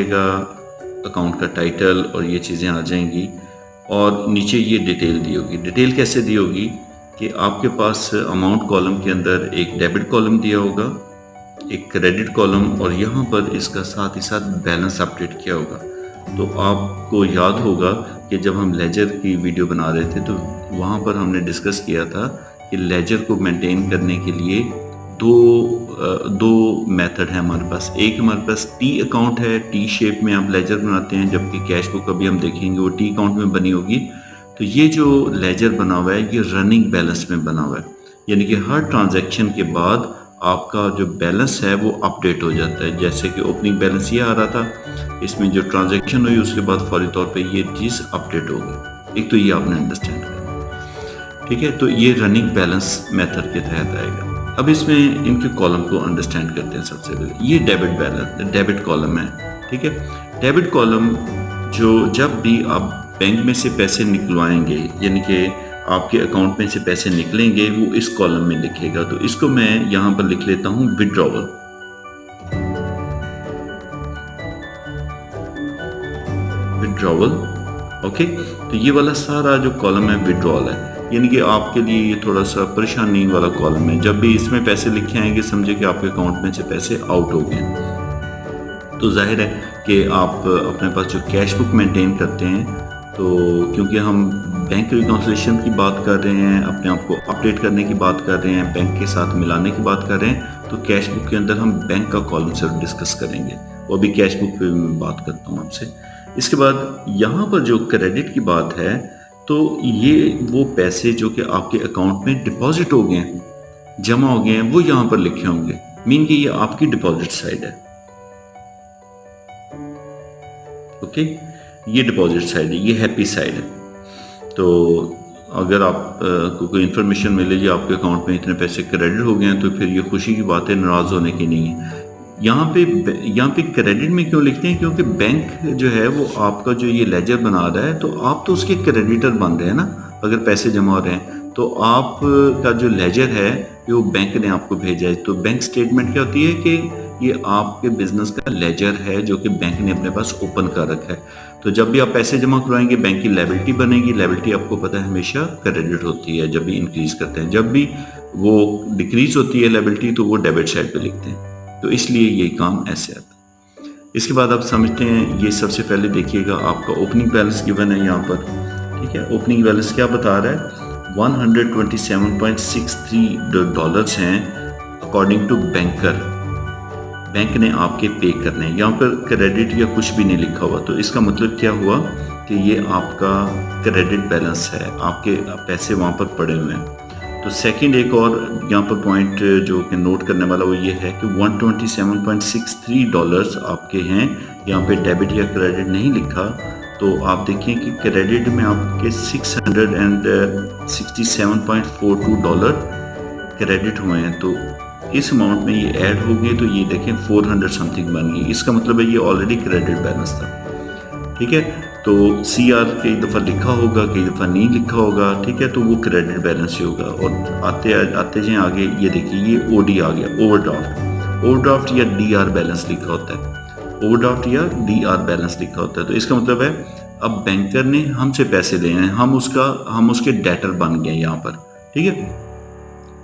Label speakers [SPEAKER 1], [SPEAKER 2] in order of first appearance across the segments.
[SPEAKER 1] का अकाउंट का टाइटल और ये चीज़ें आ जाएंगी और नीचे ये डिटेल दी होगी। डिटेल कैसे दी होगी कि आपके पास अमाउंट कॉलम के अंदर एक डेबिट कॉलम दिया होगा, एक क्रेडिट कॉलम, और यहाँ पर इसका साथ ही साथ बैलेंस अपडेट किया होगा। तो आपको याद होगा कि जब हम लेजर की वीडियो बना रहे थे तो वहाँ पर हमने डिस्कस किया था कि लेजर को मेंटेन करने के लिए दो मेथड है हमारे पास। एक हमारे पास टी अकाउंट है, टी शेप में आप लेजर बनाते हैं, जबकि कैश बुक अभी हम देखेंगे वो टी अकाउंट में बनी होगी। तो ये जो लेजर बना हुआ है ये रनिंग बैलेंस में बना हुआ है, यानी कि हर ट्रांजैक्शन के बाद आपका जो बैलेंस है वो अपडेट हो जाता है। जैसे कि ओपनिंग बैलेंस ये आ रहा था, इसमें जो ट्रांजैक्शन हुई उसके बाद फौरी तौर पे ये चीज़ अपडेट होगी। एक तो ये आपने अंडरस्टैंड करना, ठीक है। तो ये रनिंग बैलेंस मेथड के तहत आएगा। अब इसमें इनके कॉलम को अंडरस्टैंड करते हैं। सबसे पहले ये डेबिट कॉलम है, ठीक है। डेबिट कॉलम जो जब भी आप बैंक में से पैसे निकलवाएंगे, यानी कि आपके अकाउंट में से पैसे निकलेंगे, वो इस कॉलम में लिखेगा। तो इसको मैं यहाँ पर लिख लेता हूँ विड्रॉवल। ओके। तो ये वाला सारा जो कॉलम है विड्रॉल है, यानी कि आपके लिए ये थोड़ा सा परेशानी वाला कॉलम है। जब भी इसमें पैसे लिखे आएंगे समझे कि आपके अकाउंट में से पैसे आउट हो गए। तो जाहिर है कि आप अपने पास जो कैश बुक मेंटेन करते हैं, तो क्योंकि हम बैंक रिकॉन्सिलेशन की बात कर रहे हैं, अपने आप को अपडेट करने की बात कर रहे हैं, बैंक के साथ मिलाने की बात कर रहे हैं, तो कैश बुक के अंदर हम बैंक का कॉलम सिर्फ डिस्कस करेंगे। वो भी कैश बुक पे मैं बात करता हूँ आपसे। इसके बाद यहाँ पर जो क्रेडिट की बात है, तो ये वो पैसे जो कि आपके अकाउंट में डिपॉजिट हो गए हैं, जमा हो गए हैं, वो यहाँ पर लिखे होंगे। मीन कि ये आपकी डिपॉजिट साइड है। ओके, ये डिपॉजिट साइड है, ये हैप्पी साइड है। तो अगर आप को कोई इन्फॉर्मेशन मिले जी आपके अकाउंट में इतने पैसे क्रेडिट हो गए हैं, तो फिर ये खुशी की बात है, नाराज़ होने की नहीं है। यहाँ पे क्रेडिट में क्यों लिखते हैं? क्योंकि बैंक जो है वो आपका जो ये लेजर बना रहा है, तो आप तो उसके क्रेडिटर बन रहे हैं ना। अगर पैसे जमा हो रहे हैं तो आप का जो लेजर है वो बैंक ने आपको भेजा है। तो बैंक स्टेटमेंट क्या होती है कि ये आपके बिजनेस का लेजर है जो कि बैंक ने अपने पास ओपन कर रखा है। तो जब भी आप पैसे जमा करवाएंगे बैंक की लायबिलिटी बनेगी। लायबिलिटी आपको पता है हमेशा क्रेडिट होती है जब भी इंक्रीज करते हैं, जब भी वो डिक्रीज होती है लायबिलिटी तो वो डेबिट साइड पे लिखते हैं। तो इसलिए ये काम ऐसे आता है। इसके बाद आप समझते हैं, ये सबसे पहले देखिएगा आपका ओपनिंग बैलेंस गिवन है यहाँ पर, ठीक है। ओपनिंग बैलेंस क्या बता रहा है? 127.63 डॉलर्स हैं अकॉर्डिंग टू बैंकर। बैंक ने आपके पे करने हैं। यहाँ पर क्रेडिट या कुछ भी नहीं लिखा हुआ, तो इसका मतलब क्या हुआ कि ये आपका क्रेडिट बैलेंस है, आपके पैसे वहाँ पर पड़े हुए हैं। तो सेकंड एक और यहाँ पर पॉइंट जो कि नोट करने वाला वो ये है कि 127.63 डॉलर्स आपके हैं। यहाँ पे डेबिट या क्रेडिट नहीं लिखा, तो आप देखें कि क्रेडिट में आपके 667.42 डॉलर क्रेडिट हुए हैं। तो इस अमाउंट में ये ऐड हो गए, तो ये देखें 400 समथिंग बन गई। इसका मतलब है ये ऑलरेडी क्रेडिट बैलेंस था, ठीक है। तो CR कई दफ़ा लिखा होगा, कई दफ़ा नहीं लिखा होगा, ठीक है। तो वो क्रेडिट बैलेंस ही होगा। और आते जाए आगे, ये देखिए ये OD आ गया, ओवरड्राफ्ट या DR बैलेंस लिखा होता है। ओवरड्राफ्ट या DR बैलेंस लिखा होता है। तो इसका मतलब है अब बैंकर ने हमसे पैसे लेने हैं, हम उसके डेटर बन गए यहाँ पर, ठीक है।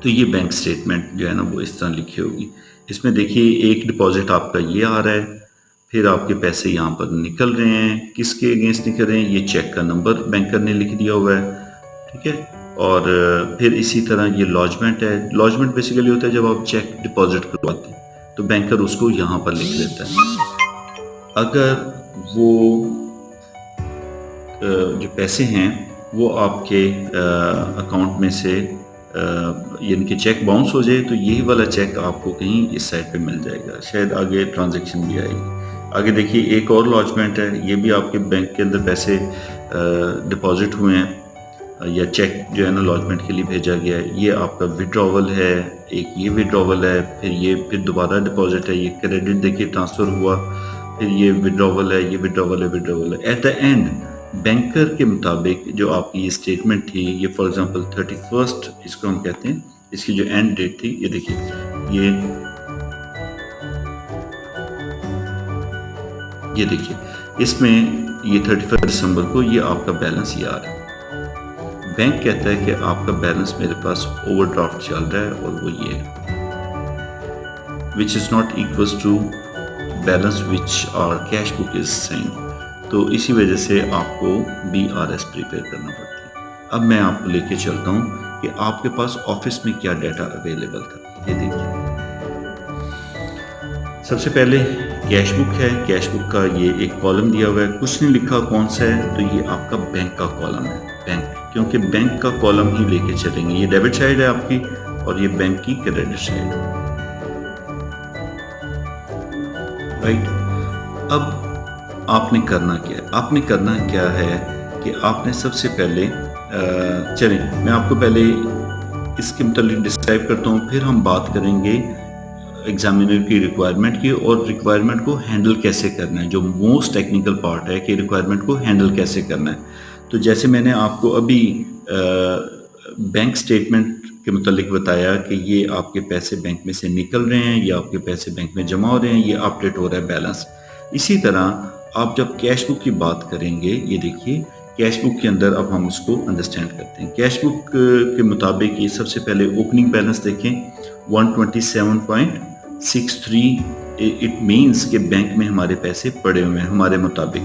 [SPEAKER 1] तो ये बैंक स्टेटमेंट जो है ना वो इस तरह लिखी होगी। इसमें देखिए एक डिपॉजिट आपका ये आ रहा है, फिर आपके पैसे यहाँ पर निकल रहे हैं। किसके अगेंस्ट निकल रहे हैं? ये चेक का नंबर बैंकर ने लिख दिया हुआ है, ठीक है। और फिर इसी तरह ये लॉजमेंट है। लॉजमेंट बेसिकली होता है जब आप चेक डिपॉजिट करवाते हैं, तो बैंकर उसको यहाँ पर लिख देता है। अगर वो जो पैसे हैं वो आपके अकाउंट में से यानी कि चेक बाउंस हो जाए, तो यही वाला चेक आपको कहीं इस साइड पे मिल जाएगा, शायद आगे ट्रांजैक्शन भी आएगी। आगे देखिए एक और लॉजमेंट है, ये भी आपके बैंक के अंदर पैसे डिपॉजिट हुए हैं या चेक जो है ना लॉजमेंट के लिए भेजा गया है। ये आपका विड्रॉवल है, एक ये विड्रॉवल है, फिर दोबारा डिपॉजिट है, ये क्रेडिट देखिए ट्रांसफ़र हुआ, फिर ये विड्रॉवल है, ये विड्रॉवल है। एट द एंड बैंकर के मुताबिक जो आपकी ये स्टेटमेंट थी, ये फॉर एग्जांपल 31 इसको हम कहते हैं, इसकी जो एंड डेट थी, ये देखिए ये ये देखिए, इसमें ये 31 दिसंबर को ये आपका बैलेंस ये आ रहा है। बैंक कहता है कि आपका बैलेंस मेरे पास ओवरड्राफ्ट चल रहा है और वो ये है, which is not equals to balance which our cash book is saying. तो इसी वजह से आपको BRS प्रिपेयर करना पड़ता है। अब मैं आपको लेके चलता हूँ कि आपके पास ऑफिस में क्या डाटा अवेलेबल था। ये देखिए, सबसे पहले कैश बुक है। कैश बुक का ये एक कॉलम दिया हुआ है, कुछ नहीं लिखा कौन सा है, तो ये आपका बैंक का कॉलम है। बैंक, क्योंकि बैंक का कॉलम ही लेके चलेंगे। ये डेबिट साइड है आपकी और ये बैंक की क्रेडिट साइड है, राइट। अब आपने करना क्या है? आपने करना क्या है कि आपने सबसे पहले चलें मैं आपको पहले इसके मतलब डिस्क्राइब करता हूँ, फिर हम बात करेंगे एग्जामिनर की रिक्वायरमेंट की और रिक्वायरमेंट को हैंडल कैसे करना है। जो मोस्ट टेक्निकल पार्ट है कि रिक्वायरमेंट को हैंडल कैसे करना है। तो जैसे मैंने आपको अभी बैंक स्टेटमेंट के मुतालिक बताया कि ये आपके पैसे बैंक में से निकल रहे हैं, ये आपके पैसे बैंक में जमा हो रहे हैं, ये अपडेट हो रहा है बैलेंस। इसी तरह आप जब कैश बुक की बात करेंगे, ये देखिए कैश बुक के अंदर अब हम इसको अंडरस्टैंड करते हैं। कैश बुक के मुताबिक ये सबसे पहले ओपनिंग बैलेंस देखें 127.63। इट मीन्स कि बैंक में हमारे पैसे पड़े हुए हैं हमारे मुताबिक।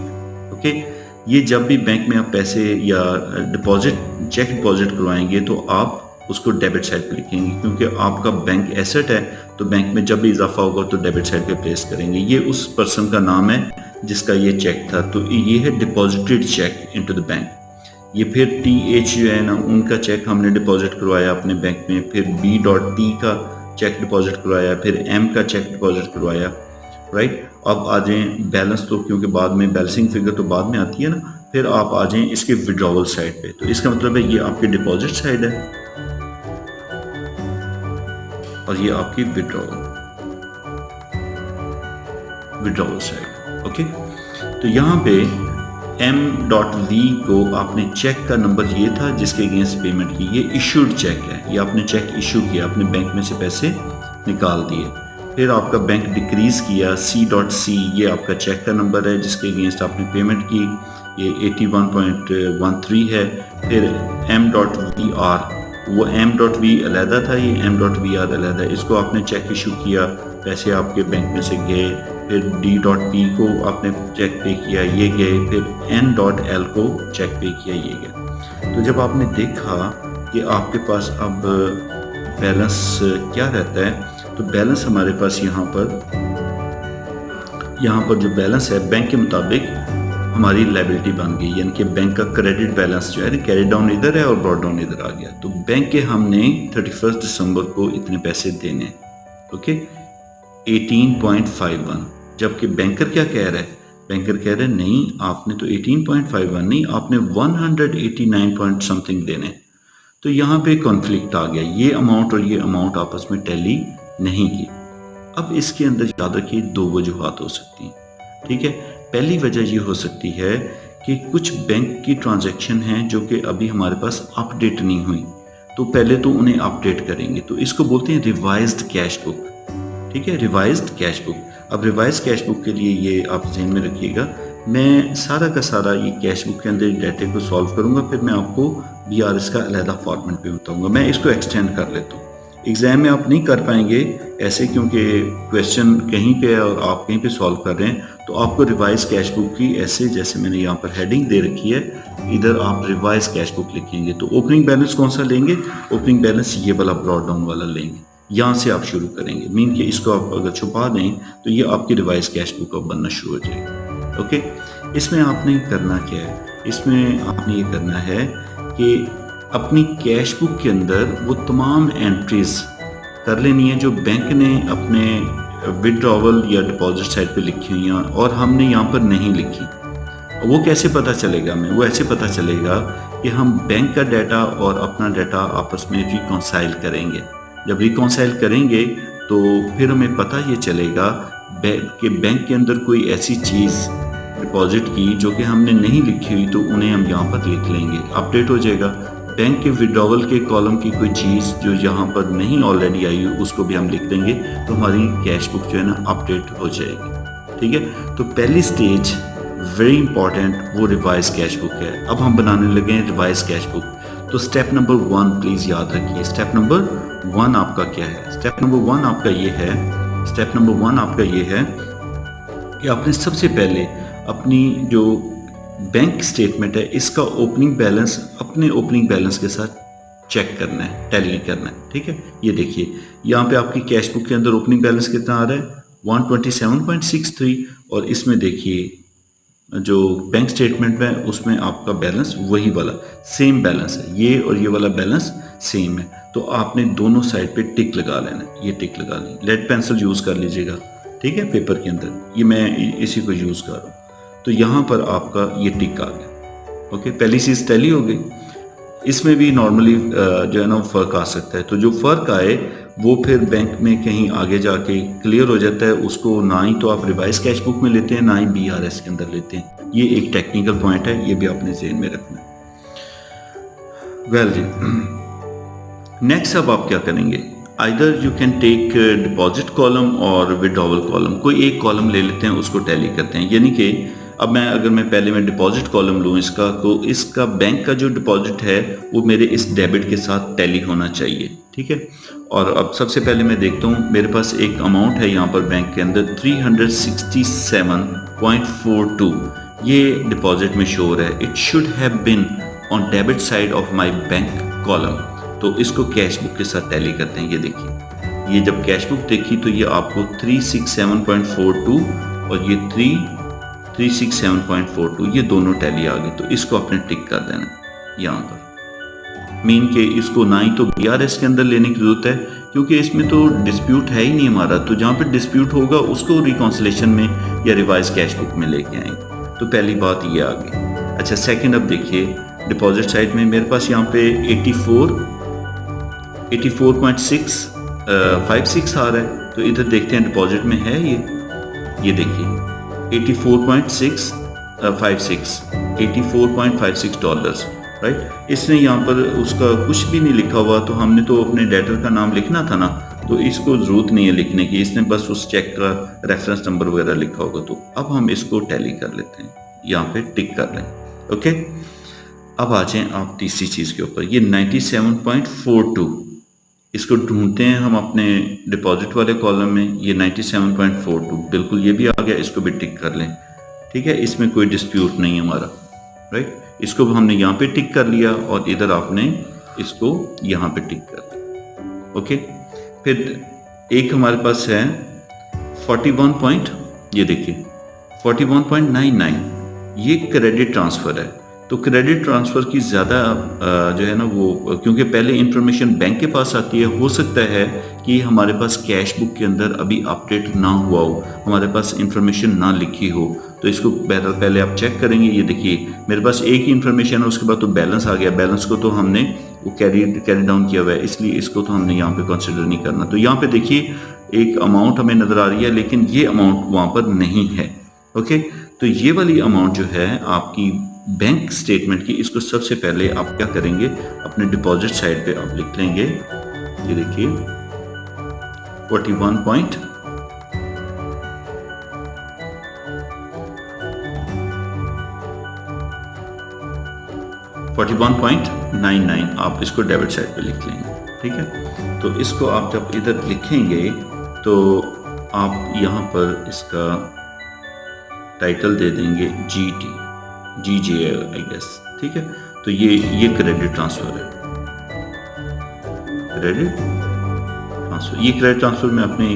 [SPEAKER 1] ओके, ये जब भी बैंक में आप पैसे या डिपॉजिट चेक डिपॉजिट करवाएंगे तो आप उसको डेबिट साइड पे लिखेंगे, क्योंकि आपका बैंक एसेट है तो बैंक में जब भी इजाफा होगा तो डेबिट साइड पे प्लेस करेंगे। ये उस पर्सन का नाम है जिसका ये चेक था, तो ये है deposited cheque into the bank. ये फिर TH जो है ना, उनका चेक हमने डिपॉजिट करवाया अपने बैंक में, फिर B.T का चेक डिपॉजिट करवाया, फिर M का चेक डिपॉजिट करवाया, राइट। अब आ जाएं बैलेंस, तो क्योंकि बाद में बैलेंसिंग फिगर तो बाद में आती है ना, फिर आप आ जाएं इसके विड्रॉवल साइड पे। तो इसका मतलब है ये आपकी डिपॉजिट साइड है और ये आपकी विड्रॉवल साइड। ओके, तो यहाँ पे M.V को आपने चेक का नंबर ये था जिसके अगेंस्ट पेमेंट की, ये इशूड चेक है, ये आपने चेक इशू किया, अपने बैंक में से पैसे निकाल दिए। फिर आपका बैंक डिक्रीज किया C.C, ये आपका चेक का नंबर है जिसके अगेंस्ट आपने पेमेंट की, ये 81.13 है। फिर M.VR, वो M.V अलहदा था, ये M.VR अलहदा, इसको आपने चेक इशू किया, पैसे आपके बैंक में से गए। फिर D.P को आपने चेक पे किया, ये गए। फिर N.L को चेक पे किया, ये गए। तो जब आपने देखा कि आपके पास अब बैलेंस क्या रहता है, तो बैलेंस हमारे पास यहाँ पर जो बैलेंस है बैंक के मुताबिक हमारी लायबिलिटी बन गई, यानी कि बैंक का क्रेडिट बैलेंस जो है कैरी डाउन इधर है और ब्रॉड डाउन इधर आ गया। तो बैंक के हमने 31 दिसंबर को इतने पैसे देने हैं, ओके 18.51। जबकि बैंकर क्या कह रहा है? बैंकर कह रहा है नहीं, आपने तो 18.51 नहीं, आपने 189 पॉइंट समथिंग देने। तो यहाँ पे कॉन्फ्लिक्ट आ गया, ये अमाउंट और ये अमाउंट आपस में टैली नहीं की। अब इसके अंदर याद रखिए दो वजूहात हो सकती हैं, ठीक है। पहली वजह ये हो सकती है कि कुछ बैंक की ट्रांजैक्शन हैं जो कि अभी हमारे पास अपडेट नहीं हुई, तो पहले तो उन्हें अपडेट करेंगे, तो इसको बोलते हैं रिवाइज्ड कैश बुक, ठीक है, रिवाइज्ड कैश बुक। अब रिवाइज कैश बुक के लिए ये आप ध्यान में रखिएगा, मैं सारा का सारा ये कैश बुक के अंदर डाटे को सॉल्व करूंगा, फिर मैं आपको BRS का अलहदा फॉर्मेट पे बताऊंगा। मैं इसको एक्सटेंड कर लेता हूँ, एग्ज़ाम में आप नहीं कर पाएंगे ऐसे, क्योंकि क्वेश्चन कहीं पे है और आप कहीं पे सॉल्व कर रहे हैं। तो आपको रिवाइज कैश बुक की ऐसे, जैसे मैंने यहाँ पर हेडिंग दे रखी है, इधर आप रिवाइज कैश बुक लिखेंगे। तो ओपनिंग बैलेंस कौन सा लेंगे? ओपनिंग बैलेंस ये वाला ब्रॉड डाउन वाला लेंगे, यहाँ से आप शुरू करेंगे। मीन कि इसको आप अगर छुपा दें तो ये आपकी रिवाइज कैश बुक अब बनना शुरू हो जाएगी। ओके, इसमें आपने करना क्या है? इसमें आपने ये करना है कि अपनी कैश बुक के अंदर वो तमाम एंट्रीज कर लेनी है जो बैंक ने अपने विड्रॉवल या डिपॉजिट साइड पे लिखी हुई हैं और हमने यहाँ पर नहीं लिखी। वो कैसे पता चलेगा हमें? वो ऐसे पता चलेगा कि हम बैंक का डाटा और अपना डाटा आपस में रिकॉन्साइल करेंगे। जब रिकॉन्साइल करेंगे तो फिर हमें पता ये चलेगा कि बैंक के अंदर कोई ऐसी चीज़ डिपॉजिट की जो कि हमने नहीं लिखी हुई, तो उन्हें हम यहाँ पर लिख लेंगे, अपडेट हो जाएगा। बैंक के विड्रॉवल के कॉलम की कोई चीज़ जो यहाँ पर नहीं ऑलरेडी आई उसको भी हम लिख देंगे, तो हमारी कैश बुक जो है ना अपडेट हो जाएगी। ठीक है। तो पहली स्टेज वेरी इंपॉर्टेंट वो रिवाइज कैश बुक है। अब हम बनाने लगे हैं रिवाइज कैश बुक। तो स्टेप नंबर 1 प्लीज़ याद रखिए। स्टेप नंबर 1 आपका क्या है? स्टेप नंबर 1 आपका ये है कि आपने सबसे पहले अपनी जो बैंक स्टेटमेंट है इसका ओपनिंग बैलेंस अपने ओपनिंग बैलेंस के साथ चेक करना है, टैली करना है, ठीक है। ये देखिए यहाँ पे आपकी कैश बुक के अंदर ओपनिंग बैलेंस कितना आ रहा है 127.63 और इसमें देखिए जो बैंक स्टेटमेंट में उसमें आपका बैलेंस वही वाला सेम बैलेंस है, ये और ये वाला बैलेंस सेम है। तो आपने दोनों साइड पे टिक लगा लेना है, ये टिक लगा लें, लेड पेंसिल यूज़ कर लीजिएगा, ठीक है, पेपर के अंदर, ये मैं इसी को यूज़ कर रहा हूँ। तो यहाँ पर आपका ये टिक आ गया, ओके। पहली चीज़ टैली हो गई। इसमें भी नॉर्मली जो है ना फ़र्क आ सकता है, तो जो फ़र्क आए वो फिर बैंक में कहीं आगे जाके क्लियर हो जाता है, उसको ना ही तो आप रिवाइज कैश बुक में लेते हैं ना ही BRS के अंदर लेते हैं। ये एक टेक्निकल पॉइंट है, ये भी आपने ज़हन में रखना है। वेल जी, नेक्स्ट अब आप क्या करेंगे, either you can take deposit column और विड्रॉवल कॉलम, कोई एक कॉलम ले लेते हैं, उसको टैली करते हैं। यानी कि अब अगर मैं पहले डिपॉजिट कॉलम लूँ इसका, तो इसका बैंक का जो डिपॉजिट है वो मेरे इस डेबिट के साथ टैली होना चाहिए, ठीक है। और अब सबसे पहले मैं देखता हूँ मेरे पास एक अमाउंट है यहाँ पर बैंक के अंदर 367.42, ये डिपॉजिट में शो हो रहा है। It should have been on debit side of my bank column. तो इसको कैश बुक के साथ टैली करते हैं। ये देखिए, ये जब कैश बुक देखी तो ये आपको 367.42 और ये 367.42 ये दोनों टैली आ गई। तो इसको आपने टिक कर देना यहाँ पर, मीन के इसको ना ही तो BRS के अंदर लेने की जरूरत है क्योंकि इसमें तो डिस्प्यूट है ही नहीं हमारा। तो जहाँ पे डिस्प्यूट होगा उसको रिकॉन्सिलेशन में या रिवाइज कैश बुक में लेके आएंगे। तो पहली बात ये आ गई। अच्छा, सेकंड अब देखिए डिपॉजिट साइड में मेरे पास यहाँ पे 84.656 आ रहा है। तो इधर देखते हैं डिपॉजिट में है ये देखिए 84.56 डॉलर्स, राइट। इसने यहाँ पर उसका कुछ भी नहीं लिखा हुआ, तो हमने तो अपने डेटर का नाम लिखना था ना, तो इसको ज़रूरत नहीं है लिखने की, इसने बस उस चेक का रेफरेंस नंबर वगैरह लिखा होगा। तो अब हम इसको टैली कर लेते हैं, यहाँ पे टिक कर लें, ओके। अब आ जाएं आप तीसरी चीज़ के ऊपर, ये 97.42 इसको ढूंढते हैं हम अपने डिपॉजिट वाले कॉलम में। ये 97.42 बिल्कुल ये भी आ गया, इसको भी टिक कर लें, ठीक है। इसमें कोई डिस्प्यूट नहीं है हमारा, राइट। इसको हमने यहाँ पे टिक कर लिया और इधर आपने इसको यहाँ पे टिक कर लिया, ओके। फिर एक हमारे पास है 41.99, ये क्रेडिट ट्रांसफ़र है। तो क्रेडिट ट्रांसफ़र की ज़्यादा जो है ना वो, क्योंकि पहले इंफॉर्मेशन बैंक के पास आती है, हो सकता है कि हमारे पास कैश बुक के अंदर अभी अपडेट ना हुआ हो, हमारे पास इंफॉर्मेशन ना लिखी हो। तो इसको बहरहाल पहले आप चेक करेंगे। ये देखिए मेरे पास एक ही इंफॉर्मेशन है, उसके बाद तो बैलेंस आ गया। बैलेंस को तो हमने वो कैरी डाउन किया हुआ है, इसलिए इसको तो हमने यहाँ पे कंसिडर नहीं करना। तो यहाँ पे देखिए एक अमाउंट हमें नज़र आ रही है, लेकिन ये अमाउंट वहाँ पर नहीं है, ओके। तो ये वाली अमाउंट जो है आपकी बैंक स्टेटमेंट की, इसको सबसे पहले आप क्या करेंगे, अपने डिपॉजिट साइड पे आप लिख लेंगे। ये देखिए 41.99 आप इसको डेबिट साइड पे लिख लेंगे, ठीक है। तो इसको आप जब इधर लिखेंगे तो आप यहाँ पर इसका टाइटल दे देंगे GJ आई गेस, ठीक है। तो ये क्रेडिट ट्रांसफ़र है, क्रेडिट ट्रांसफ़र। ये क्रेडिट ट्रांसफ़र मैं अपनी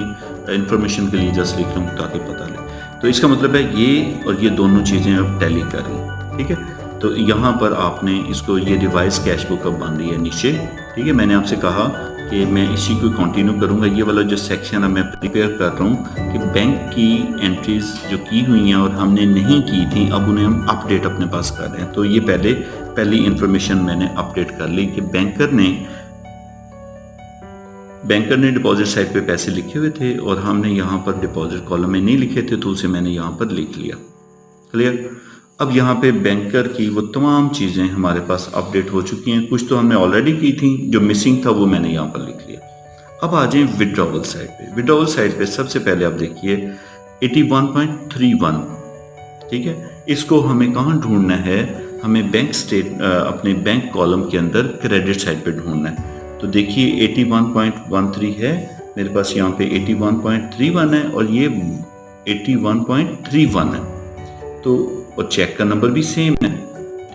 [SPEAKER 1] इंफॉर्मेशन के लिए जस्ट लिख लूँ ताकि पता लगे। तो इसका मतलब है ये और ये दोनों चीज़ें अब टैली कर रही हैं, ठीक है। तो यहाँ पर आपने इसको, ये रिवाइज कैश बुक अब बन रही है नीचे, ठीक है। मैंने आपसे कहा कि मैं इसी को कंटिन्यू करूँगा। ये वाला जो सेक्शन है मैं प्रिपेयर कर रहा हूँ कि बैंक की एंट्रीज जो की हुई हैं और हमने नहीं की थी, अब उन्हें हम अपडेट अपने पास कर रहे हैं। तो ये पहली इंफॉर्मेशन मैंने अपडेट कर ली कि बैंकर ने डिपॉजिट साइड पे पैसे लिखे हुए थे और हमने यहाँ पर डिपॉजिट कॉलम में नहीं लिखे थे, तो उसे मैंने यहाँ पर लिख लिया, क्लियर। अब यहाँ पे बैंकर की वो तमाम चीज़ें हमारे पास अपडेट हो चुकी हैं, कुछ तो हमने ऑलरेडी की थी, जो मिसिंग था वो मैंने यहाँ पर लिख लिया। अब आ जाए विड्रॉवल साइड पे। विड्रॉवल साइड पे सबसे पहले आप देखिए 81.31, ठीक है। इसको हमें कहाँ ढूंढना है, हमें अपने बैंक कॉलम के अंदर क्रेडिट साइड पे ढूंढना है। तो देखिए 81.13 है मेरे पास, यहाँ पे 81.31 है और ये 81.31 है। तो और चेक का नंबर भी सेम है,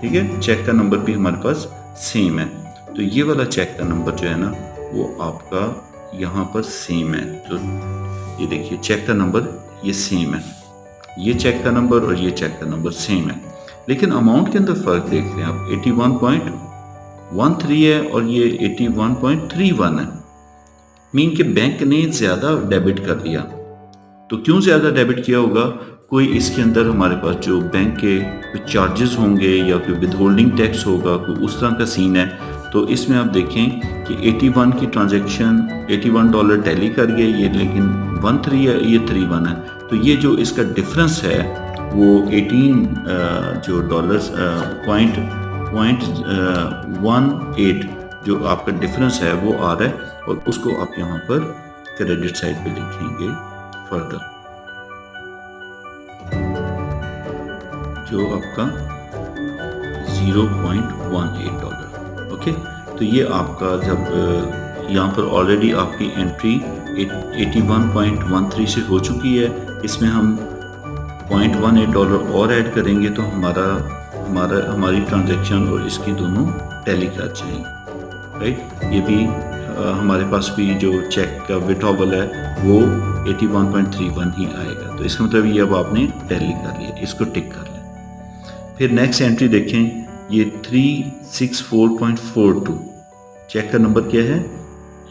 [SPEAKER 1] ठीक है, चेक का नंबर भी हमारे पास सेम है। तो ये वाला चेक का नंबर जो है ना वो आपका यहाँ पर सेम है। तो ये देखिए चेक का नंबर ये सेम है, ये चेक का नंबर और ये चेक का नंबर सेम है, लेकिन अमाउंट के अंदर फ़र्क देख रहे हैं आप, 81.13 है और ये 81.31 है। मीन के बैंक ने ज़्यादा डेबिट कर दिया। तो क्यों ज़्यादा डेबिट किया होगा, कोई इसके अंदर हमारे पास जो बैंक के कुछ चार्जेस होंगे या कोई विदहोल्डिंग टैक्स होगा, कोई उस तरह का सीन है। तो इसमें आप देखें कि 81 की ट्रांजैक्शन $81 टैली कर गए ये, लेकिन 13 है ये 31 है। तो ये जो इसका डिफरेंस है वो 18 जो डॉलर्स पॉइंट 18 जो आपका डिफरेंस है वो आ रहा है, और उसको आप यहाँ पर क्रेडिट साइड पे लिखेंगे फर्दर, जो आपका $0.18। ओके, तो ये आपका जब यहाँ पर ऑलरेडी आपकी एंट्री 81.13 से हो चुकी है, इसमें हम $0.18 और ऐड करेंगे तो हमारी ट्रांजैक्शन और इसकी दोनों टैली कर जाएंगी, राइट। ये भी हमारे पास भी जो चेक का विड्रॉवल है वो 81.31 ही आएगा। तो इसका मतलब ये अब आपने टैली कर लिया, इसको टिक कर लिया। फिर नेक्स्ट एंट्री देखें, ये 364.42 चेक का नंबर क्या है,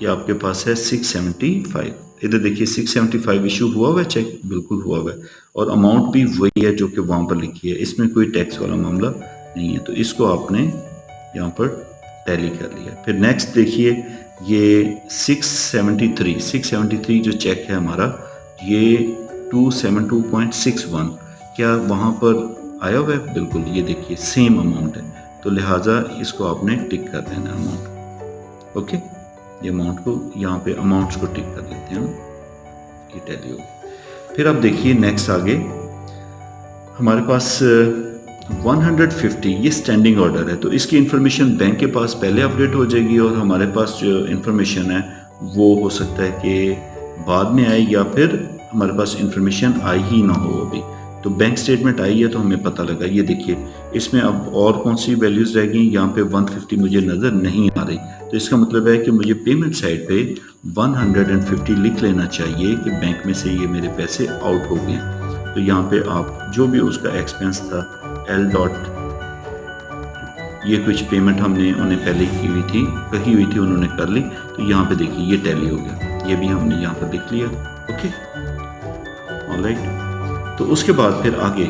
[SPEAKER 1] ये आपके पास है 675। इधर देखिए 675 इशू हुआ हुआ है, चेक बिल्कुल हुआ हुआ है, और अमाउंट भी वही है जो कि वहाँ पर लिखी है, इसमें कोई टैक्स वाला मामला नहीं है। तो इसको आपने यहाँ पर टैली कर लिया। फिर नेक्स्ट देखिए ये 673 जो चेक है हमारा, ये 272.61 क्या वहाँ पर आया हुआ है, बिल्कुल ये देखिए सेम अमाउंट है। तो लिहाजा इसको आपने टिक कर देना अमाउंट। ओके, ये अमाउंट को यहाँ पे अमाउंट्स को टिक कर देते हैं हम, ये टैली होगी। फिर अब देखिए नेक्स्ट आगे हमारे पास 150 ये स्टैंडिंग ऑर्डर है। तो इसकी इंफॉर्मेशन बैंक के पास पहले अपडेट हो जाएगी और हमारे पास जो इंफॉर्मेशन है वो हो सकता है कि बाद में आए, या फिर हमारे पास इंफॉर्मेशन आई ही ना हो अभी। तो बैंक स्टेटमेंट आई है तो हमें पता लगा। ये देखिए इसमें अब और कौन सी वैल्यूज़ रह गई, यहाँ पे 150 मुझे नज़र नहीं आ रही। तो इसका मतलब है कि मुझे पेमेंट साइड पे 150 लिख लेना चाहिए कि बैंक में से ये मेरे पैसे आउट हो गए। तो यहाँ पे आप जो भी उसका एक्सपेंस था L डॉट, ये कुछ पेमेंट हमने उन्हें पहले की हुई थी, कही हुई थी, उन्होंने कर ली। तो यहाँ पे देखिए ये टैली हो गया, ये भी हमने यहाँ पर लिख लिया। Okay alright. तो उसके बाद फिर आगे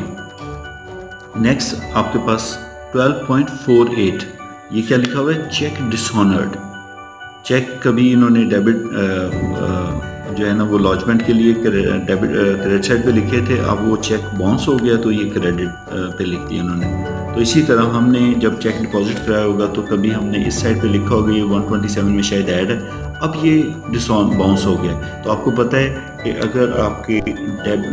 [SPEAKER 1] नेक्स्ट आपके पास 12.48 ये क्या लिखा हुआ है, चेक डिसऑनर्ड। चेक कभी इन्होंने डेबिट जो है ना वो लॉजमेंट के लिए क्रेडिट साइड पे लिखे थे, अब वो चेक बाउंस हो गया तो ये क्रेडिट पे लिख दिया उन्होंने। तो इसी तरह हमने जब चेक डिपॉजिट कराया होगा तो कभी हमने इस साइड पे लिखा होगा ये 127 में शायद ऐड है, अब ये बाउंस हो गया। तो आपको पता है कि अगर आपके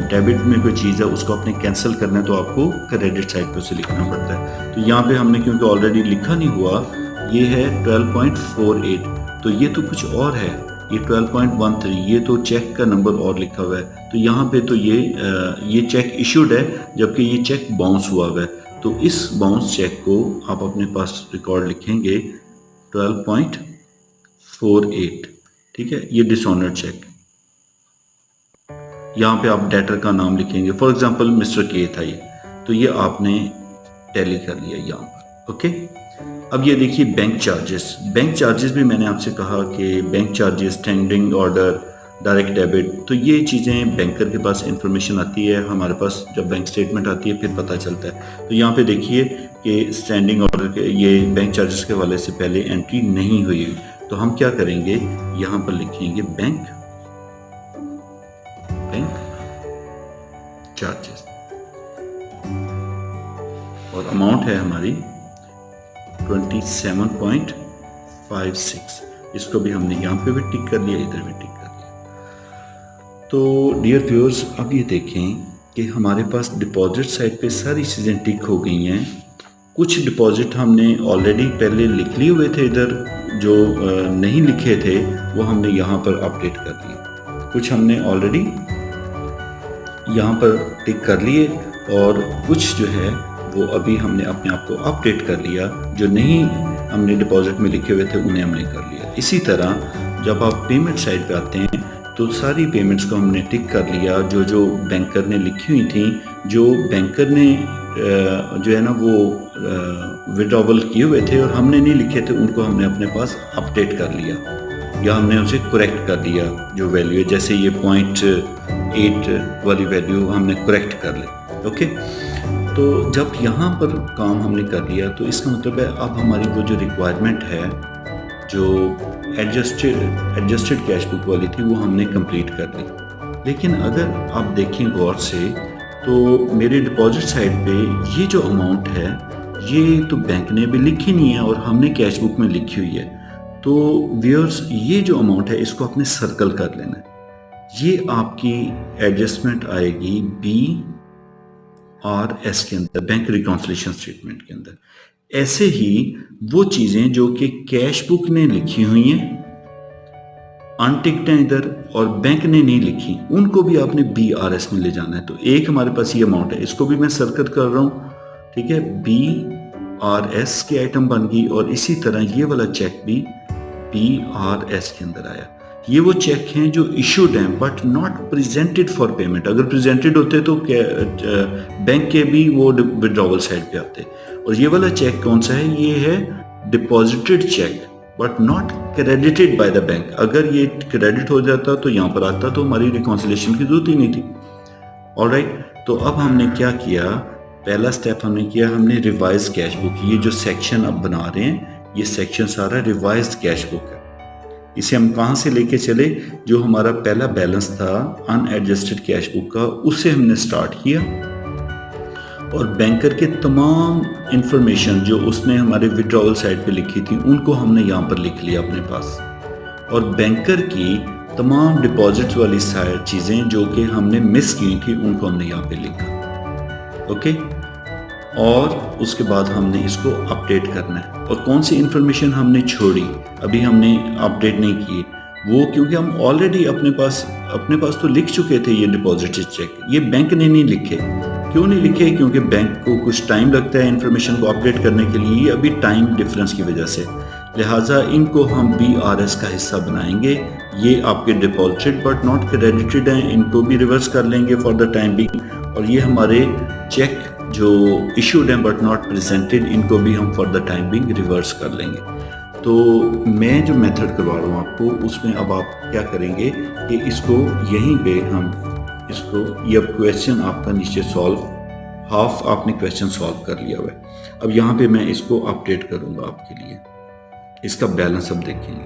[SPEAKER 1] डेबिट में कोई चीज़ है उसको आपने कैंसिल करना है तो आपको क्रेडिट साइड पे से लिखना पड़ता है। तो यहाँ पे हमने क्योंकि ऑलरेडी लिखा नहीं हुआ, ये है 12.48, तो ये तो कुछ और है, ये 12.13, ये तो चेक का नंबर और लिखा हुआ है। तो यहाँ पे तो ये चेक इशूड है जबकि ये चेक बाउंस हुआ हुआ है। तो इस बाउंस चेक को आप अपने पास रिकॉर्ड लिखेंगे 12.48, ठीक है, ये डिसऑनर्ड चेक। यहाँ पे आप डेटर का नाम लिखेंगे, फॉर एग्जांपल मिस्टर के था ये, तो ये आपने टैली कर लिया यहाँ पर। ओके, अब ये देखिए बैंक चार्जेस। बैंक चार्जेस भी मैंने आपसे कहा कि bank charges, standing order, direct debit, तो ये चीज़ें बैंकर के पास इंफॉर्मेशन आती है, हमारे पास जब बैंक स्टेटमेंट आती है फिर पता चलता है। तो यहाँ पे देखिए कि स्टैंडिंग ऑर्डर के ये बैंक चार्जेस के हवाले से पहले एंट्री नहीं हुई, तो हम क्या करेंगे, यहाँ पर लिखेंगे बैंक चार्जेस, और अमाउंट है हमारी 27.56। इसको भी हमने यहाँ पे भी टिक कर लिया, इधर भी टिक कर लिया। तो डियर व्यूअर्स, अब ये देखें कि हमारे पास डिपॉजिट साइड पे सारी चीज़ें टिक हो गई हैं। कुछ डिपॉजिट हमने ऑलरेडी पहले लिख लिए हुए थे इधर, जो नहीं लिखे थे वो हमने यहाँ पर अपडेट कर दिए। कुछ हमने ऑलरेडी यहाँ पर टिक कर लिए और कुछ जो है वो अभी हमने अपने आप को अपडेट कर लिया। जो नहीं हमने डिपॉजिट में लिखे हुए थे उन्हें हमने कर लिया। इसी तरह जब आप पेमेंट साइड पे आते हैं तो सारी पेमेंट्स को हमने टिक कर लिया। जो जो बैंकर ने लिखी हुई थी, जो बैंकर ने जो है ना वो विड्रॉवल किए हुए थे और हमने नहीं लिखे थे, उनको हमने अपने पास अपडेट कर लिया या हमने उसे करेक्ट कर दिया। जो वैल्यू है, जैसे ये 0.8 वाली वैल्यू हमने करेक्ट कर ली। ओके, तो जब यहाँ पर काम हमने कर लिया तो इसका मतलब है अब हमारी वो जो रिक्वायरमेंट है जो एडजस्टेड कैश बुक वाली थी वो हमने कंप्लीट कर ली। लेकिन अगर आप देखें गौर से तो मेरे डिपॉजिट साइड पे ये जो अमाउंट है ये तो बैंक ने भी लिखी नहीं है और हमने कैश बुक में लिखी हुई है। तो व्यूअर्स, ये जो अमाउंट है इसको आपने सर्कल कर लेना है। ये आपकी एडजस्टमेंट आएगी BRS के अंदर, बैंक रिकॉन्सिलिएशन स्टेटमेंट के अंदर। ऐसे ही वो चीज़ें जो कि कैश बुक ने लिखी हुई हैं अनटिक्ड हैं इधर और बैंक ने नहीं लिखी, उनको भी आपने BRS में ले जाना है। तो एक हमारे पास ये अमाउंट है, इसको भी मैं सर्कल कर रहा हूँ, ठीक है। BRS की आइटम बन गई और इसी तरह ये वाला चेक भी BRS के अंदर आया। ये वो चेक हैं जो इशूड हैं but not presented for payment. अगर प्रेजेंटेड होते तो बैंक के भी वो विड्रॉवल साइड पे आते। और ये वाला चेक कौन सा है? ये है deposited cheque but not credited by the bank. अगर ये क्रेडिट हो जाता तो यहाँ पर आता तो हमारी रिकॉन्सिलिएशन की जरूरत ही नहीं थी। ऑलराइट, तो अब हमने क्या किया? पहला स्टेप हमने किया, हमने रिवाइज कैश बुक। ये जो सेक्शन अब बना रहे हैं ये सेक्शन सारा रिवाइज्ड कैश बुक है। इसे हम कहाँ से लेके चले? जो हमारा पहला बैलेंस था अनएडजस्टेड कैश बुक का, उससे हमने स्टार्ट किया और बैंकर के तमाम इंफॉर्मेशन जो उसने हमारे विड्रॉवल साइड पे लिखी थी उनको हमने यहाँ पर लिख लिया अपने पास। और बैंकर की तमाम डिपॉजिट वाली चीज़ें जो कि हमने मिस की थी उनको हमने यहाँ पे लिखा। ओके, और उसके बाद हमने इसको अपडेट करना है। और कौन सी इंफॉर्मेशन हमने छोड़ी, अभी हमने अपडेट नहीं की वो, क्योंकि हम ऑलरेडी अपने पास तो लिख चुके थे ये डिपॉजिटेड चेक। ये बैंक ने नहीं लिखे। क्यों नहीं लिखे? क्योंकि बैंक को कुछ टाइम लगता है इन्फॉर्मेशन को अपडेट करने के लिए, अभी टाइम डिफरेंस की वजह से। लिहाजा इनको हम BRS का हिस्सा बनाएंगे। ये आपके डिपॉजिटेड बट नॉट क्रेडिटेड हैं, इनको भी रिवर्स कर लेंगे फॉर द टाइम बिंग। और ये हमारे चेक जो इशूड हैं बट नॉट प्रेजेंटेड, इनको भी हम for the time being reverse कर लेंगे। तो मैं जो मेथड करवा रहा हूँ आपको, उसमें अब आप क्या करेंगे कि इसको यहीं पे हम इसको, ये अब क्वेश्चन आपका नीचे सॉल्व, हाफ आपने क्वेश्चन सॉल्व कर लिया हुआ है। अब यहाँ पे मैं इसको अपडेट करूँगा आपके लिए। इसका बैलेंस हम देखेंगे,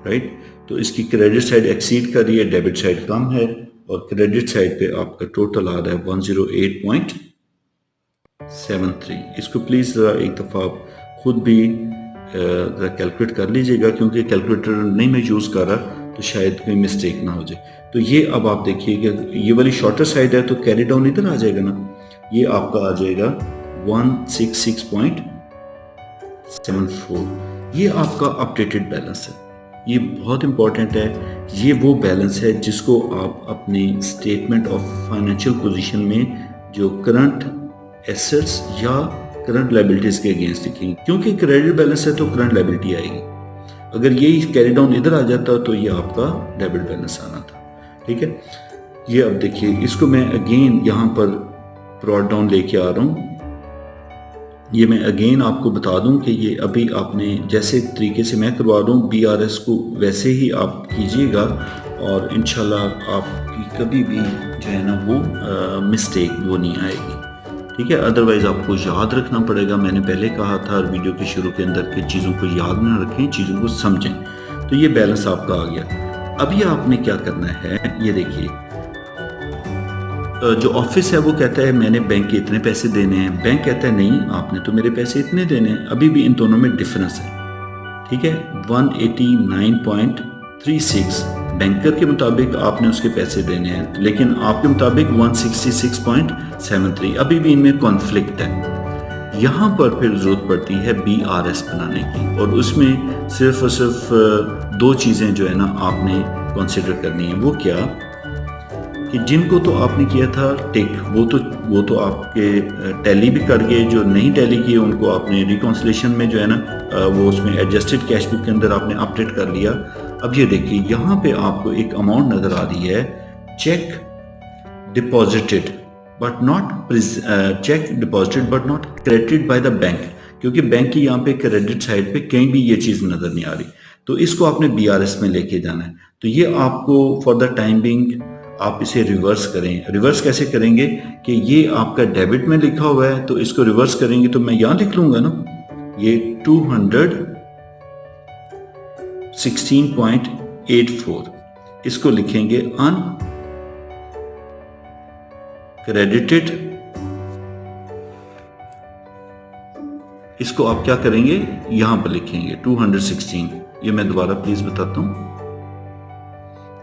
[SPEAKER 1] राइट। तो इसकी क्रेडिट साइड एक्सीड कर रही है, डेबिट साइड कम है और क्रेडिट साइड पे आपका टोटल आ रहा है 108.73। इसको प्लीज़ ज़रा एक दफ़ा आप खुद भी ज़रा कैलकुलेट कर लीजिएगा, क्योंकि कैलकुलेटर नहीं मैं यूज़ कर रहा तो शायद कोई मिस्टेक ना हो जाए। तो ये अब आप देखिए कि ये वाली शॉर्टर साइड है तो कैरी डाउन इधर आ जाएगा ना, ये आपका आ जाएगा 166.74। ये आपका अपडेटेड बैलेंस है। ये बहुत इंपॉर्टेंट है। ये वो बैलेंस है जिसको आप अपने स्टेटमेंट ऑफ फाइनेंशियल पोजीशन में जो करंट एसेट्स या करंट लायबिलिटीज के अगेंस्ट लिखेंगे, क्योंकि क्रेडिट बैलेंस है तो करंट लायबिलिटी आएगी। अगर ये कैरी डाउन इधर आ जाता तो ये आपका डेबिट बैलेंस आना था, ठीक है। ये अब देखिए, इसको मैं अगेन यहाँ पर ब्रॉड डाउन लेके आ रहा हूँ। ये मैं अगेन आपको बता दूं कि ये अभी आपने जैसे तरीके से मैं करवा रहा हूँ BRS को वैसे ही आप कीजिएगा और इंशाल्लाह आपकी कभी भी जो है ना वो मिस्टेक वो नहीं आएगी, ठीक है। अदरवाइज़ आपको याद रखना पड़ेगा। मैंने पहले कहा था वीडियो के शुरू के अंदर कि चीज़ों को याद ना रखें, चीज़ों को समझें। तो ये बैलेंस आपका आ गया। अब ये आपने क्या करना है, ये देखिए, जो ऑफिस है वो कहता है मैंने बैंक के इतने पैसे देने हैं, बैंक कहता है नहीं आपने तो मेरे पैसे इतने देने हैं। अभी भी इन दोनों में डिफरेंस है, ठीक है। 189.36 बैंकर के मुताबिक आपने उसके पैसे देने हैं, लेकिन आपके मुताबिक 166.73, अभी भी इनमें कॉन्फ्लिक्ट है। यहाँ पर फिर ज़रूरत पड़ती है BRS बनाने की, और उसमें सिर्फ और सिर्फ दो चीज़ें जो है ना आपने कंसिडर करनी है। वो क्या कि जिनको तो आपने किया था टिक, वो तो आपके टैली भी कर गए, जो नहीं टैली किए उनको आपने रिकॉन्सिलेशन में जो है ना वो उसमें एडजस्टेड कैश बुक के अंदर आपने अपडेट कर लिया। अब ये देखिए यहाँ पे आपको एक अमाउंट नज़र आ रही है, check deposited but not credited by the bank, क्योंकि बैंक की यहाँ पे क्रेडिट साइड पे कहीं भी ये चीज़ नज़र नहीं आ रही, तो इसको आपने BRS में लेके जाना है। तो ये आपको फॉर द टाइम बिंग आप इसे रिवर्स करें। रिवर्स कैसे करेंगे कि ये आपका डेबिट में लिखा हुआ है, तो इसको रिवर्स करेंगे तो मैं यहाँ लिख लूँगा ना, ये 216.84, इसको लिखेंगे अनक्रेडिटेड। इसको आप क्या करेंगे, यहां पर लिखेंगे 216। ये मैं दोबारा प्लीज बताता हूं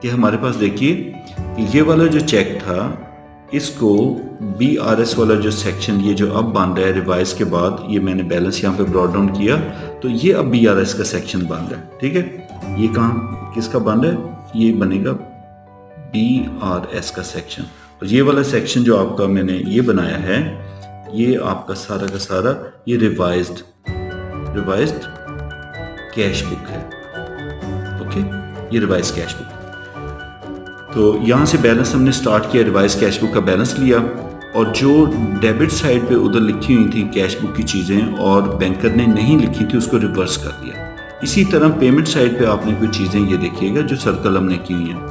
[SPEAKER 1] कि हमारे पास देखिए कि ये वाला जो चेक था, इसको BRS वाला जो सेक्शन ये जो अब बन रहा है रिवाइज के बाद, ये मैंने बैलेंस यहाँ पे ब्रॉड डाउन किया, तो ये अब BRS का सेक्शन बन रहा है। ठीक है, ये कहाँ किसका बन रहा है, ये बनेगा BRS का सेक्शन, और ये वाला सेक्शन जो आपका मैंने ये बनाया है, ये आपका सारा का सारा ये रिवाइज्ड कैश बुक है। ओके, ये रिवाइज कैश बुक। तो यहाँ से बैलेंस हमने स्टार्ट किया, रिवाइज कैश बुक का बैलेंस लिया, और जो डेबिट साइड पे उधर लिखी हुई थी कैश बुक की चीज़ें और बैंकर ने नहीं लिखी थी, उसको रिवर्स कर दिया। इसी तरह पेमेंट साइड पे आपने कुछ चीज़ें ये देखिएगा जो सर्कल हमने की हुई हैं,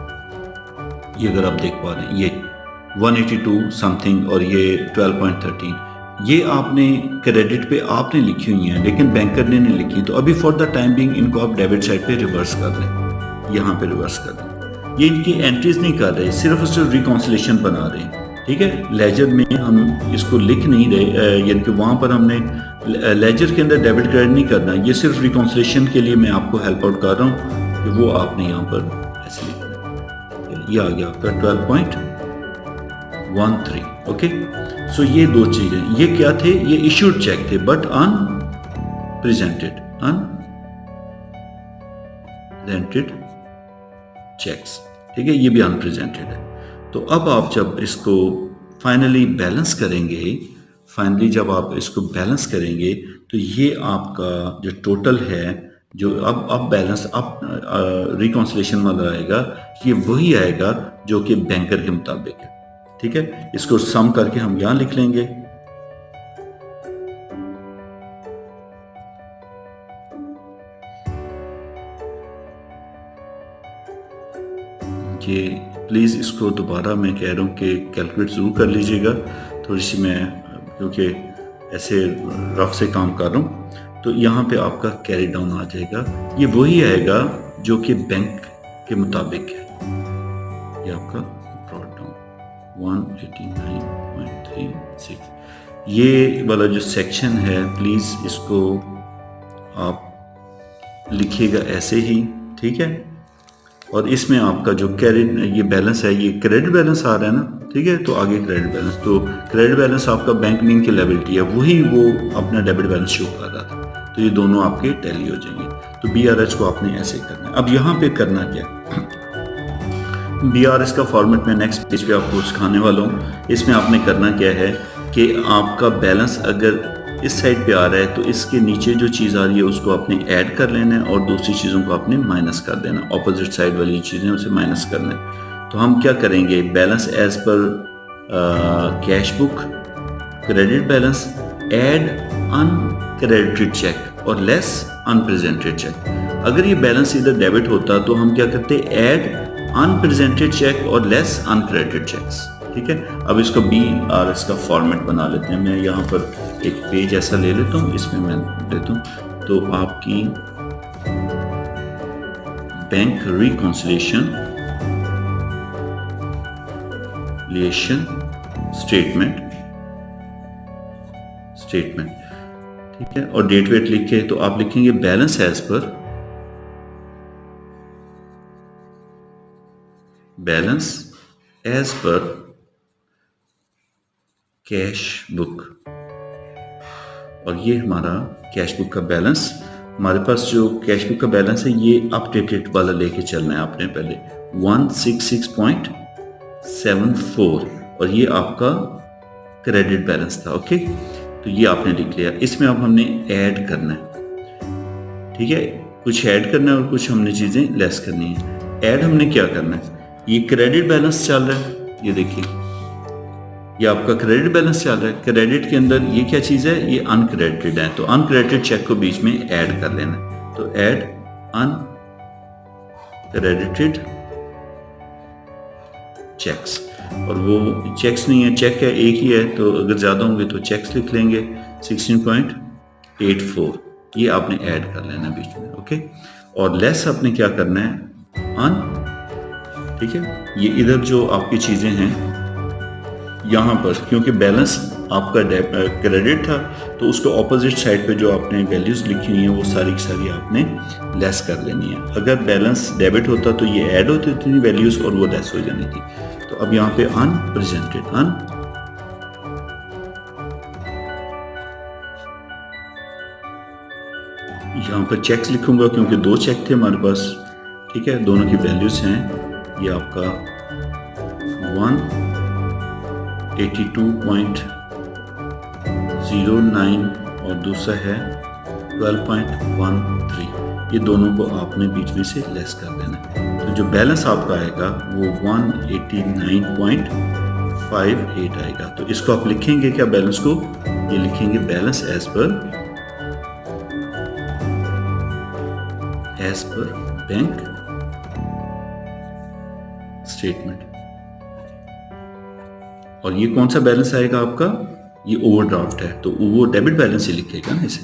[SPEAKER 1] ये अगर आप देख पा रहे हैं, ये 182 समथिंग और ये 12.13, ये आपने क्रेडिट पे आपने लिखी हुई हैं, लेकिन बैंकर ने नहीं लिखी। तो अभी फॉर द टाइम बिंग इनको आप डेबिट साइड पे रिवर्स कर लें, यहाँ पे रिवर्स कर लें। ये इनकी एंट्रीज नहीं कर रहे, सिर्फ रिकॉन्सिलेशन बना रहे हैं। ठीक है, लेजर में हम इसको लिख नहीं रहे, यानी कि वहाँ पर हमने लेजर के अंदर डेबिट क्रेडिट नहीं करना, ये सिर्फ रिकॉन्सिलेशन के लिए मैं आपको हेल्प आउट कर रहा हूँ कि वो आपने यहाँ पर ऐसे लिखना है। ये आ गया आपका 12.13। ओके, सो ये दो चीजें, ये क्या थे, ये इश्यूड चेक थे बट अनप्रेजेंटेड चेक्स। ठीक है, ये भी अनप्रेजेंटेड है। तो अब आप जब इसको फाइनली बैलेंस करेंगे, जब आप इसको बैलेंस करेंगे, तो ये आपका जो टोटल है, जो अब बैलेंस अब रिकॉन्सिलेशन वाला आएगा, ये वही आएगा जो कि बैंकर के मुताबिक है। ठीक है, इसको सम करके हम यहां लिख लेंगे। ये प्लीज़ इसको दोबारा मैं कह रहा हूँ कि कैलकुलेट ज़रूर कर लीजिएगा, थोड़ी सी मैं क्योंकि ऐसे रफ से काम कर रहा हूँ। तो यहाँ पे आपका कैरी डाउन आ जाएगा, ये वही आएगा जो कि बैंक के मुताबिक है। ये आपका ब्रॉड डाउन 189.36, ये वाला जो सेक्शन है प्लीज़ इसको आप लिखिएगा ऐसे ही। ठीक है, और इसमें आपका जो ये बैलेंस है, ये क्रेडिट बैलेंस आ रहा है ना। ठीक है, तो आगे क्रेडिट बैलेंस, तो क्रेडिट बैलेंस आपका बैंक लिंक की लायबिलिटी है, वही वो अपना डेबिट बैलेंस शो कर रहा था, तो ये दोनों आपके टैली हो जाएंगे। तो BRS को आपने ऐसे करना है। अब यहाँ पे करना क्या, BRS का फॉर्मेट में नेक्स्ट पेज पे आपको सिखाने वाला हूँ। इसमें आपने करना क्या है कि आपका बैलेंस अगर इस साइड पे आ रहा है, तो इसके नीचे जो चीज़ आ रही है उसको आपने ऐड कर लेना है, और दूसरी चीज़ों को आपने माइनस कर देना, ऑपोजिट साइड वाली चीज़ें उसे माइनस करना है। तो हम क्या करेंगे, balance as per cash book, credit balance, add uncredited cheque और लेस अनप्रेजेंटेड चेक। अगर ये बैलेंस इधर डेबिट होता तो हम क्या करते, ऐड अनप्रेजेंटेड चेक और लेस अनक्रेडिटेड चेक्स। ठीक है, अब इसको BRS का फॉर्मेट बना लेते हैं। मैं यहाँ पर एक पेज ऐसा ले लेता हूँ, इसमें मैं लेता हूँ, तो आपकी बैंक रिकॉन्सिलेशन स्टेटमेंट, ठीक है, और डेट वेट लिख के तो आप लिखेंगे balance as per balance as per cash book, और ये हमारा कैश बुक का बैलेंस। हमारे पास जो कैश बुक का बैलेंस है ये अपडेटेड वाला लेके चलना है आपने पहले 166.74, और ये आपका क्रेडिट बैलेंस था। ओके, तो ये आपने लिख लिया। इसमें अब हमने ऐड करना है, ठीक है, कुछ ऐड करना है और कुछ हमने चीज़ें लेस करनी है। ऐड हमने क्या करना है, ये क्रेडिट बैलेंस चल रहा है, ये देखिए ये आपका क्रेडिट बैलेंस चल रहा है। क्रेडिट के अंदर ये क्या चीज़ है, ये अनक्रेडिटेड है, तो अनक्रेडिटेड चेक को बीच में ऐड कर लेना है। तो ऐड अनक्रेडिटेड चेक्स, और वो चेक्स नहीं है, चेक है एक ही है, तो अगर ज़्यादा होंगे तो चेक्स लिख लेंगे 16.84, ये आपने ऐड कर लेना बीच में। ओके, और लेस आपने क्या करना है, अन, ठीक है, ये इधर जो आपकी चीज़ें हैं यहाँ पर, क्योंकि बैलेंस आपका क्रेडिट था तो उसको ऑपोजिट साइड पे जो आपने वैल्यूज़ लिखी हुई हैं वो सारी की सारी आपने लेस कर लेनी है। अगर बैलेंस डेबिट होता तो ये ऐड होती थी वैल्यूज़ और वो लेस हो जानी थी। तो अब यहाँ पे अनप्रेजेंटेड, यहाँ पर चेक्स लिखूंगा क्योंकि दो चेक थे हमारे पास, ठीक है, दोनों की वैल्यूज़ हैं, ये आपका 182.09 और दूसरा है 12.13, ये दोनों को आपने बीच में से लेस कर देना है। तो जो बैलेंस आपका आएगा वो 189.58 आएगा। तो इसको आप लिखेंगे क्या, बैलेंस को, ये लिखेंगे balance as per bank statement. और ये कौन सा बैलेंस आएगा आपका, ये ओवरड्राफ्ट है, तो वो डेबिट बैलेंस ही लिखेगा ना इसे,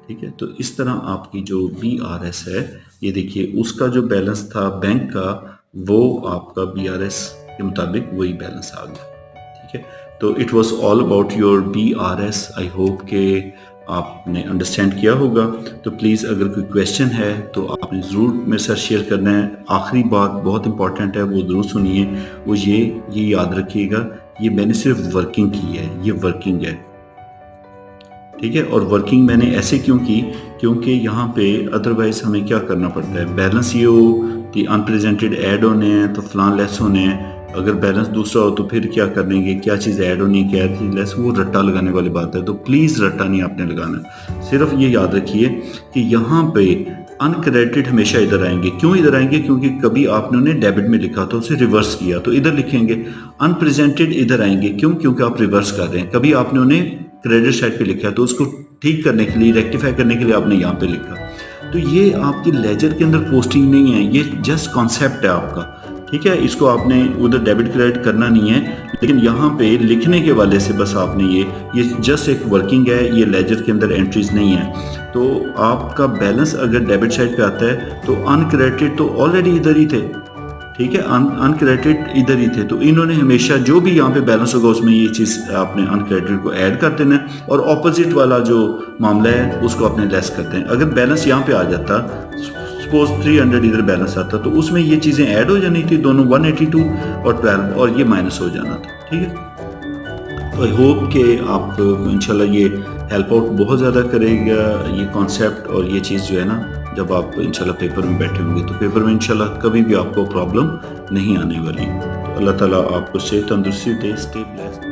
[SPEAKER 1] ठीक है। तो इस तरह आपकी जो BRS है, ये देखिए उसका जो बैलेंस था बैंक का वो आपका BRS के मुताबिक वही बैलेंस आ गया, ठीक है। तो it was all about your BRS। I hope के आपने अंडरस्टैंड किया होगा। तो प्लीज़ अगर कोई क्वेश्चन है तो आपने ज़रूर मेरे साथ शेयर करना है। आखिरी बात बहुत इंपॉर्टेंट है, वो ज़रूर सुनिए। वो ये याद रखिएगा, ये मैंने सिर्फ वर्किंग की है, ये वर्किंग है, ठीक है। और वर्किंग मैंने ऐसे क्यों की, क्योंकि यहाँ पे अदरवाइज हमें क्या करना पड़ता है, बैलेंस ये हो कि अनप्रेजेंटेड ऐड होने हैं तो फलान लेस होने हैं, अगर बैलेंस दूसरा हो तो फिर क्या करेंगे, क्या चीज़ ऐड होनी है, क्या चीज़ लेस, वो रट्टा लगाने वाली बात है। तो प्लीज़ रट्टा नहीं आपने लगाना, सिर्फ ये याद रखिए कि यहाँ पे अनक्रेडिटेड हमेशा इधर आएंगे। क्यों इधर आएंगे, क्योंकि कभी आपने उन्हें डेबिट में लिखा तो उसे रिवर्स किया तो इधर लिखेंगे। अनप्रेजेंटेड इधर आएंगे, क्यों, क्योंकि आप रिवर्स कर रहे हैं। कभी आपने उन्हें क्रेडिट साइड पे लिखा तो उसको ठीक करने के लिए, रेक्टिफाई करने के लिए आपने यहाँ पे लिखा। तो ये आपकी लेजर के अंदर पोस्टिंग नहीं है, ये जस्ट कॉन्सेप्ट है आपका, ठीक है। इसको आपने उधर डेबिट क्रेडिट करना नहीं है, लेकिन यहाँ पे लिखने के वाले से बस आपने ये जस्ट एक वर्किंग है, ये लेजर के अंदर एंट्रीज नहीं है। तो आपका बैलेंस अगर डेबिट साइड पे आता है तो अनक्रेडिटेड तो ऑलरेडी इधर ही थे, ठीक है, अनक्रेडिटेड इधर ही थे। तो इन्होंने हमेशा जो भी यहाँ पे बैलेंस होगा उसमें ये चीज़ आपने अनक्रेडिटेड को ऐड कर देना है, और ऑपोजिट वाला जो मामला है उसको आपने लेस करते हैं। अगर बैलेंस यहाँ पे आ जाता, सपोज 300 इधर बैलेंस आता, तो उसमें ये चीज़ें ऐड हो जानी थी, दोनों 182 और 12, और ये माइनस हो जाना था, ठीक है। तो आई होप कि आप इंशाल्लाह ये हेल्प आउट बहुत ज़्यादा करेगा ये कॉन्सेप्ट, और ये चीज़ जो है ना, जब आप इंशाल्लाह पेपर में बैठे होंगे तो पेपर में इंशाल्लाह कभी भी आपको प्रॉब्लम नहीं आने वाली। तो अल्लाह ताला आपको सेहत तंदुरुस्ती दे। Stay blessed.